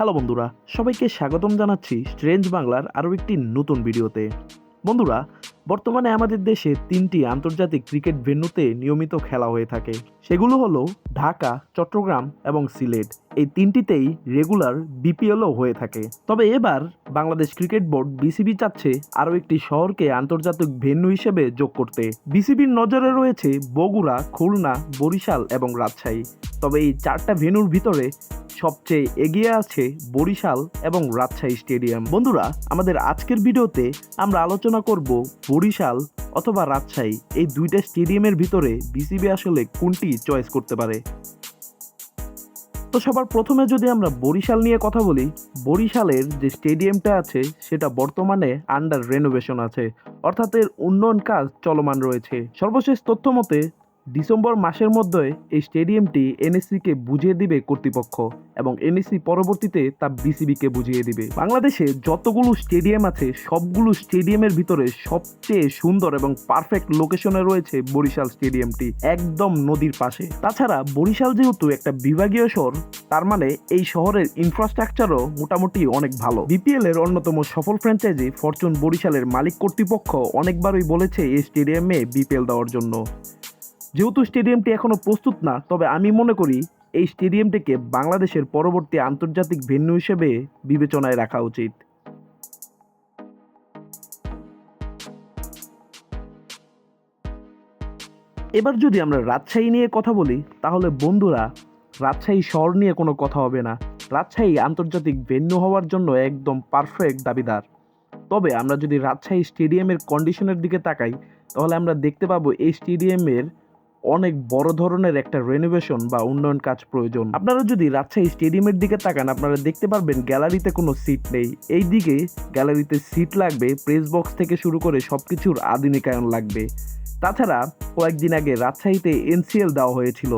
Hello বন্ধুরা, সবাইকে স্বাগতম জানাচ্ছি স্ট্রেঞ্জ বাংলার আরও একটি নতুন ভিডিওতে। বন্ধুরা, বর্তমানে আমাদের দেশে 3টি আন্তর্জাতিক ক্রিকেট ভেন্যুতে নিয়মিত খেলা হয়ে থাকে। সেগুলো হলো ঢাকা, চট্টগ্রাম এবং সিলেট। এই 3টিতেই রেগুলার বিপিএলও হয়ে থাকে। তবে এবার বাংলাদেশ ক্রিকেট বোর্ড বিসিবি চাচ্ছে আরও একটি শহরকে আন্তর্জাতিক ভেন্যু হিসেবে যোগ করতে। বিসিবির নজরে রয়েছে বগুড়া, খুলনা, বরিশাল এবং রাজশাহী। তবে এই 4টা ভেন্যুর ভিতরে সবচেয়ে এগিয়ে আছে বরিশাল এবং রাজশাহী স্টেডিয়াম। বন্ধুরা, আমাদের আজকের ভিডিওতে আমরা আলোচনা করব বরিশাল অথবা রাজশাহী এই দুইটা স্টেডিয়ামের ভিতরে বিসিবি আসলে কোনটি চয়েস করতে পারে। তো সবার প্রথমে যদি আমরা বরিশাল নিয়ে কথা বলি, বরিশালের যে স্টেডিয়ামটা আছে সেটা বর্তমানে আন্ডার রেনোভেশন আছে, অর্থাৎ এর উন্নয়ন কাজ চলমান রয়েছে। সর্বশেষ তথ্য মতে ডিসেম্বর মাসের মধ্যে এই স্টেডিয়ামটি এনএসসিকে বুঝিয়ে দিবে কর্তৃপক্ষ এবং এনএসসি পরবর্তীতে তা বিসিবিকে বুঝিয়ে দিবে। বাংলাদেশে যতগুলো স্টেডিয়াম আছে সবগুলো স্টেডিয়ামের ভিতরে সবচেয়ে সুন্দর এবং পারফেক্ট লোকেশনে রয়েছে বরিশাল স্টেডিয়ামটি, একদম নদীর পাশে। তাছাড়া বরিশাল যেহেতু একটা বিভাগীয় শহর, তার মানে এই শহরের ইনফ্রাস্ট্রাকচারও মোটামুটি অনেক ভালো। বিপিএল এর অন্যতম সফল ফ্র্যাঞ্চাইজি ফরচুন বরিশালের মালিক কর্তৃপক্ষ অনেকবারই বলেছে এই স্টেডিয়ামে বিপিএল দেওয়ার জন্য। যেহেতু স্টেডিয়ামটি এখনো প্রস্তুত না, তবে আমি মনে করি এই স্টেডিয়ামটিকে বাংলাদেশের পরবর্তী আন্তর্জাতিক ভেন্যু হিসেবে বিবেচনায় রাখা উচিত। এবার যদি আমরা রাজশাহী নিয়ে কথা বলি, তাহলে বন্ধুরা, রাজশাহী শহর নিয়ে কোনো কথা হবে না। রাজশাহী আন্তর্জাতিক ভেন্যু হওয়ার জন্য একদম পারফেক্ট দাবিদার। তবে আমরা যদি রাজশাহী স্টেডিয়ামের কন্ডিশনের দিকে তাকাই, তাহলে আমরা দেখতে পাবো এই স্টেডিয়ামের অনেক বড় ধরনের একটা রেনোভেশন বা উন্নয়ন কাজ প্রয়োজন। আপনারা যদি রাজশাহী স্টেডিয়ামের দিকে তাকান, আপনারা দেখতে পারবেন গ্যালারিতে কোনো সিট নেই। এই দিকে গ্যালারিতে সিট লাগবে, প্রেস বক্স থেকে শুরু করে সবকিছুর আধুনিকায়ন লাগবে। তাছাড়া কয়েকদিন আগে রাজশাহীতে এনসিএল দেওয়া হয়েছিল,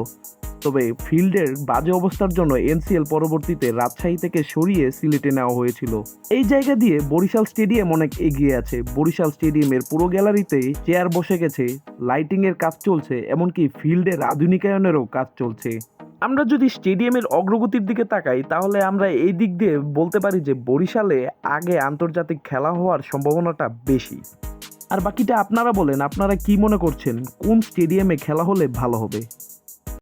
তবে ফিল্ডের বাজে অবস্থার জন্য এনসিএল পরবর্তীতে রাজশাহী থেকে সরিয়ে সিলেটে নেওয়া হয়েছিল। এই জায়গা দিয়ে বরিশাল স্টেডিয়াম অনেক এগিয়ে আছে। বরিশাল স্টেডিয়ামের পুরো গ্যালারিতে চেয়ার বসে গেছে, লাইটিং এর কাজ চলছে, এমনকি ফিল্ডের আধুনিকায়নেরও কাজ চলছে। আমরা যদি স্টেডিয়ামের অগ্রগতির দিকে তাকাই, তাহলে আমরা এই দিক দিয়ে বলতে পারি যে বরিশালে আগে আন্তর্জাতিক খেলা হওয়ার সম্ভাবনাটা বেশি। আর বাকিটা আপনারা বলেন, আপনারা কি মনে করছেন কোন স্টেডিয়ামে খেলা হলে ভালো হবে।